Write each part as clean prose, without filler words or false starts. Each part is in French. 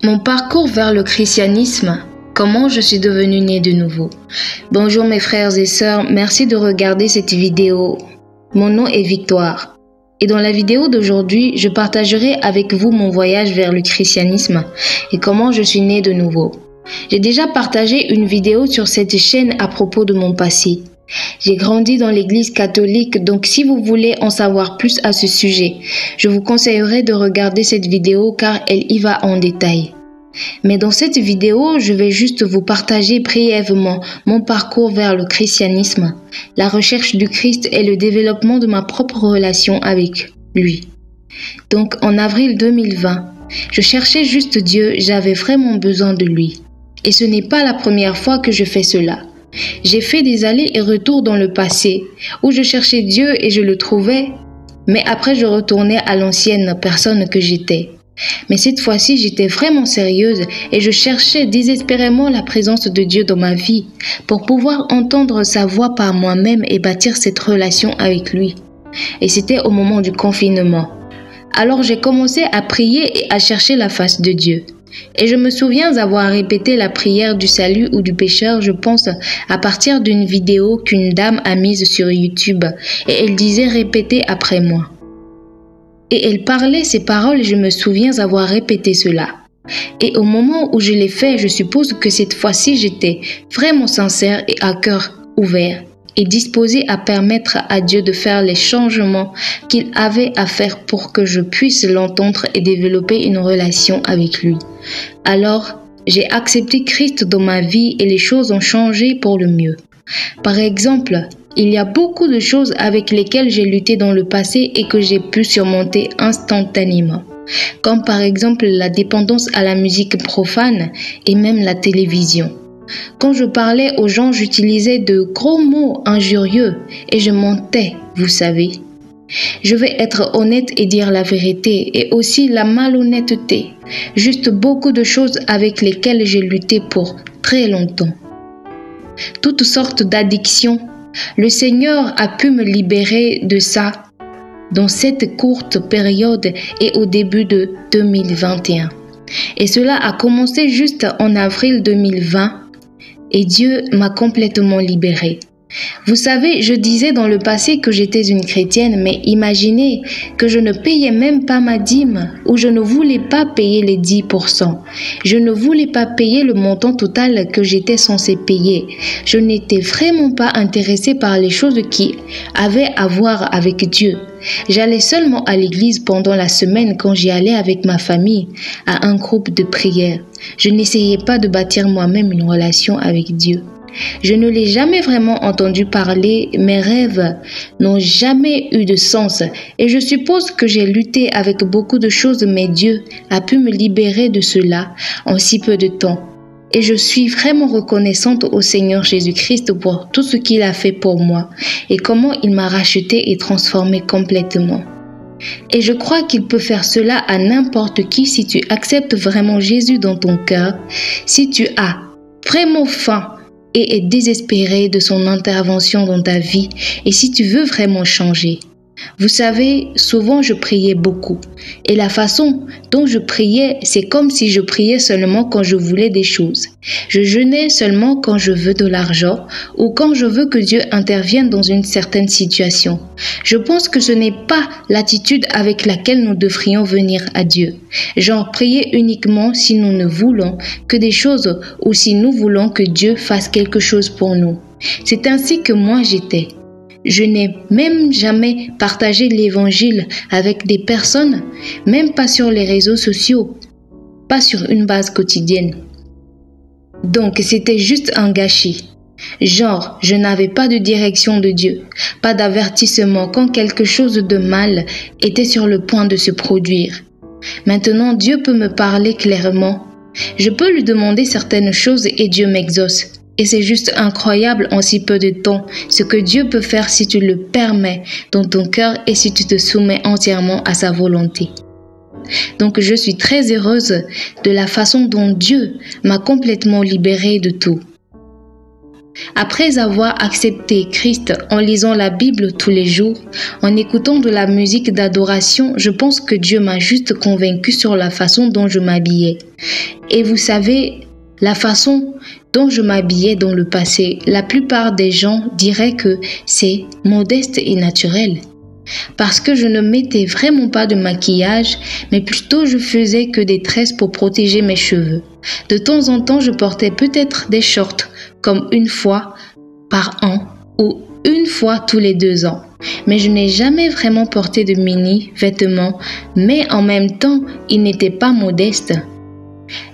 Mon parcours vers le christianisme, comment je suis devenue née de nouveau. Bonjour mes frères et sœurs, merci de regarder cette vidéo. Mon nom est Victoire. Et dans la vidéo d'aujourd'hui, je partagerai avec vous mon voyage vers le christianisme et comment je suis née de nouveau. J'ai déjà partagé une vidéo sur cette chaîne à propos de mon passé. J'ai grandi dans l'église catholique, donc si vous voulez en savoir plus à ce sujet, je vous conseillerais de regarder cette vidéo car elle y va en détail. Mais dans cette vidéo, je vais juste vous partager brièvement mon parcours vers le christianisme, la recherche du Christ et le développement de ma propre relation avec lui. Donc en avril 2020, je cherchais juste Dieu, j'avais vraiment besoin de lui. Et ce n'est pas la première fois que je fais cela. J'ai fait des allers et retours dans le passé, où je cherchais Dieu et je le trouvais, mais après je retournais à l'ancienne personne que j'étais. Mais cette fois-ci, j'étais vraiment sérieuse et je cherchais désespérément la présence de Dieu dans ma vie pour pouvoir entendre sa voix par moi-même et bâtir cette relation avec lui. Et c'était au moment du confinement. Alors j'ai commencé à prier et à chercher la face de Dieu. Et je me souviens avoir répété la prière du salut ou du pécheur, je pense, à partir d'une vidéo qu'une dame a mise sur YouTube. Et elle disait répétez après moi. Et elle parlait ces paroles et je me souviens avoir répété cela. Et au moment où je l'ai fait, je suppose que cette fois-ci j'étais vraiment sincère et à cœur ouvert et disposée à permettre à Dieu de faire les changements qu'il avait à faire pour que je puisse l'entendre et développer une relation avec lui. Alors, j'ai accepté Christ dans ma vie et les choses ont changé pour le mieux. Par exemple, il y a beaucoup de choses avec lesquelles j'ai lutté dans le passé et que j'ai pu surmonter instantanément, comme par exemple la dépendance à la musique profane et même la télévision. Quand je parlais aux gens, j'utilisais de gros mots injurieux et je mentais, vous savez. Je vais être honnête et dire la vérité et aussi la malhonnêteté. Juste beaucoup de choses avec lesquelles j'ai lutté pour très longtemps. Toutes sortes d'addictions. Le Seigneur a pu me libérer de ça dans cette courte période et au début de 2021. Et cela a commencé juste en avril 2020 et Dieu m'a complètement libérée. Vous savez, je disais dans le passé que j'étais une chrétienne, mais imaginez que je ne payais même pas ma dîme ou je ne voulais pas payer les 10%. Je ne voulais pas payer le montant total que j'étais censée payer. Je n'étais vraiment pas intéressée par les choses qui avaient à voir avec Dieu. J'allais seulement à l'église pendant la semaine quand j'y allais avec ma famille à un groupe de prière. Je n'essayais pas de bâtir moi-même une relation avec Dieu. Je ne l'ai jamais vraiment entendu parler, mes rêves n'ont jamais eu de sens et je suppose que j'ai lutté avec beaucoup de choses mais Dieu a pu me libérer de cela en si peu de temps. Et je suis vraiment reconnaissante au Seigneur Jésus-Christ pour tout ce qu'il a fait pour moi et comment il m'a rachetée et transformée complètement. Et je crois qu'il peut faire cela à n'importe qui si tu acceptes vraiment Jésus dans ton cœur, si tu as vraiment faim et est désespéré de son intervention dans ta vie et si tu veux vraiment changer. Vous savez, souvent je priais beaucoup et la façon dont je priais, c'est comme si je priais seulement quand je voulais des choses. Je jeûnais seulement quand je veux de l'argent ou quand je veux que Dieu intervienne dans une certaine situation. Je pense que ce n'est pas l'attitude avec laquelle nous devrions venir à Dieu. Genre prier uniquement si nous ne voulons que des choses ou si nous voulons que Dieu fasse quelque chose pour nous. C'est ainsi que moi j'étais. Je n'ai même jamais partagé l'évangile avec des personnes, même pas sur les réseaux sociaux, pas sur une base quotidienne. Donc c'était juste un gâchis. Genre, je n'avais pas de direction de Dieu, pas d'avertissement quand quelque chose de mal était sur le point de se produire. Maintenant, Dieu peut me parler clairement. Je peux lui demander certaines choses et Dieu m'exauce. Et c'est juste incroyable en si peu de temps ce que Dieu peut faire si tu le permets dans ton cœur et si tu te soumets entièrement à sa volonté. Donc je suis très heureuse de la façon dont Dieu m'a complètement libérée de tout. Après avoir accepté Christ en lisant la Bible tous les jours, en écoutant de la musique d'adoration, je pense que Dieu m'a juste convaincu sur la façon dont je m'habillais. Et vous savez, la façon dont je m'habillais dans le passé, la plupart des gens diraient que c'est modeste et naturel. Parce que je ne mettais vraiment pas de maquillage, mais plutôt je faisais que des tresses pour protéger mes cheveux. De temps en temps, je portais peut-être des shorts, comme une fois par an ou une fois tous les 2 ans. Mais je n'ai jamais vraiment porté de mini-vêtements, mais en même temps, ils n'étaient pas modestes.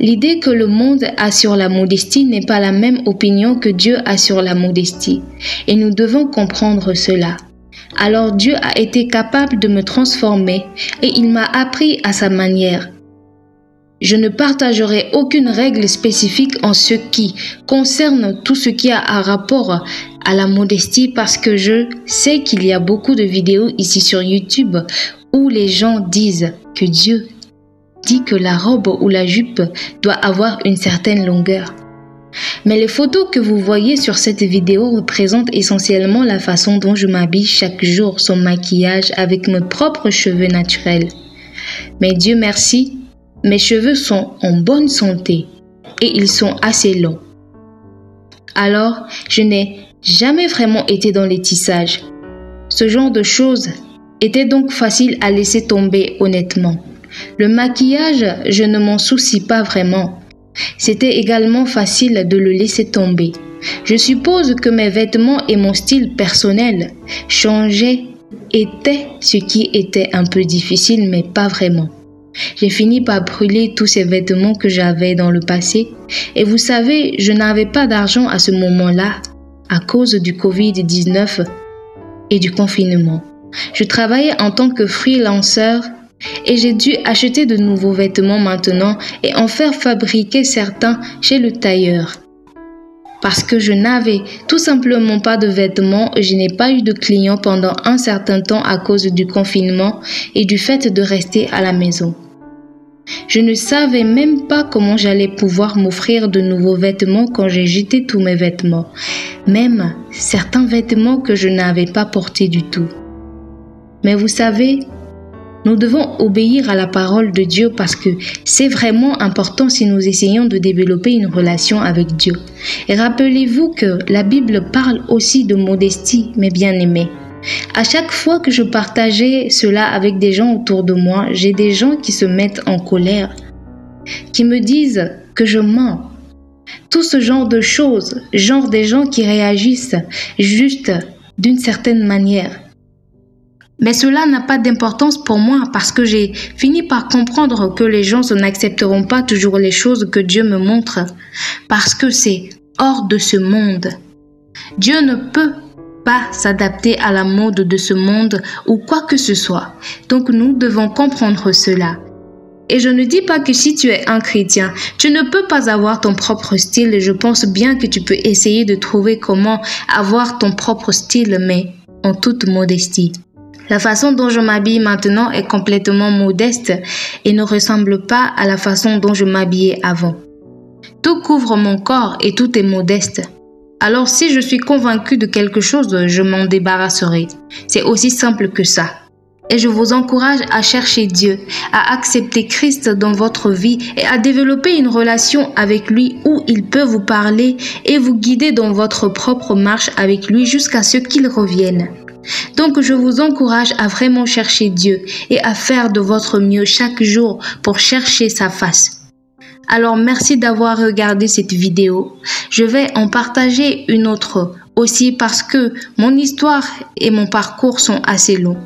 L'idée que le monde a sur la modestie n'est pas la même opinion que Dieu a sur la modestie, et nous devons comprendre cela. Alors Dieu a été capable de me transformer et il m'a appris à sa manière. Je ne partagerai aucune règle spécifique en ce qui concerne tout ce qui a un rapport à la modestie parce que je sais qu'il y a beaucoup de vidéos ici sur YouTube où les gens disent que Dieu dit que la robe ou la jupe doit avoir une certaine longueur. Mais les photos que vous voyez sur cette vidéo représentent essentiellement la façon dont je m'habille chaque jour sans maquillage avec mes propres cheveux naturels. Mais Dieu merci, mes cheveux sont en bonne santé et ils sont assez longs. Alors, je n'ai jamais vraiment été dans les tissages. Ce genre de choses était donc facile à laisser tomber honnêtement. Le maquillage, je ne m'en soucie pas vraiment. C'était également facile de le laisser tomber. Je suppose que mes vêtements et mon style personnel changeaient était ce qui était un peu difficile, mais pas vraiment. J'ai fini par brûler tous ces vêtements que j'avais dans le passé. Et vous savez, je n'avais pas d'argent à ce moment-là à cause du Covid-19 et du confinement. Je travaillais en tant que freelanceur et j'ai dû acheter de nouveaux vêtements maintenant et en faire fabriquer certains chez le tailleur. Parce que je n'avais tout simplement pas de vêtements, je n'ai pas eu de clients pendant un certain temps à cause du confinement et du fait de rester à la maison. Je ne savais même pas comment j'allais pouvoir m'offrir de nouveaux vêtements quand j'ai jeté tous mes vêtements, même certains vêtements que je n'avais pas portés du tout. Mais vous savez, nous devons obéir à la parole de Dieu parce que c'est vraiment important si nous essayons de développer une relation avec Dieu. Et rappelez-vous que la Bible parle aussi de modestie, mes bien-aimés. À chaque fois que je partageais cela avec des gens autour de moi, j'ai des gens qui se mettent en colère, qui me disent que je mens. Tout ce genre de choses, genre des gens qui réagissent juste d'une certaine manière. Mais cela n'a pas d'importance pour moi parce que j'ai fini par comprendre que les gens n'accepteront pas toujours les choses que Dieu me montre parce que c'est hors de ce monde. Dieu ne peut pas s'adapter à la mode de ce monde ou quoi que ce soit. Donc nous devons comprendre cela. Et je ne dis pas que si tu es un chrétien, tu ne peux pas avoir ton propre style. Je pense bien que tu peux essayer de trouver comment avoir ton propre style, mais en toute modestie. La façon dont je m'habille maintenant est complètement modeste et ne ressemble pas à la façon dont je m'habillais avant. Tout couvre mon corps et tout est modeste. Alors si je suis convaincue de quelque chose, je m'en débarrasserai. C'est aussi simple que ça. Et je vous encourage à chercher Dieu, à accepter Christ dans votre vie et à développer une relation avec lui où il peut vous parler et vous guider dans votre propre marche avec lui jusqu'à ce qu'il revienne. Donc je vous encourage à vraiment chercher Dieu et à faire de votre mieux chaque jour pour chercher sa face. Alors merci d'avoir regardé cette vidéo. Je vais en partager une autre aussi parce que mon histoire et mon parcours sont assez longs.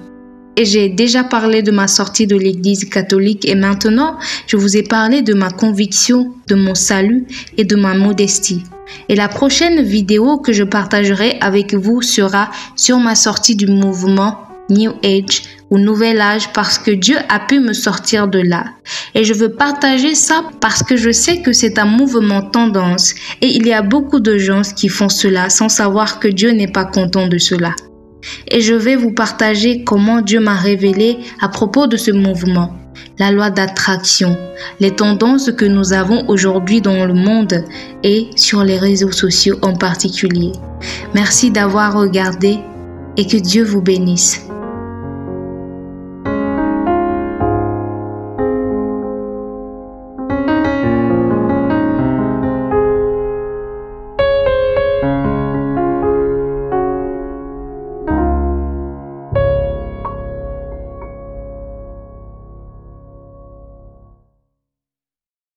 Et j'ai déjà parlé de ma sortie de l'église catholique et maintenant je vous ai parlé de ma conviction, de mon salut et de ma modestie. Et la prochaine vidéo que je partagerai avec vous sera sur ma sortie du mouvement New Age ou Nouvel Âge parce que Dieu a pu me sortir de là. Et je veux partager ça parce que je sais que c'est un mouvement tendance et il y a beaucoup de gens qui font cela sans savoir que Dieu n'est pas content de cela. Et je vais vous partager comment Dieu m'a révélé à propos de ce mouvement. la loi d'attraction, les tendances que nous avons aujourd'hui dans le monde et sur les réseaux sociaux en particulier. Merci d'avoir regardé et que Dieu vous bénisse.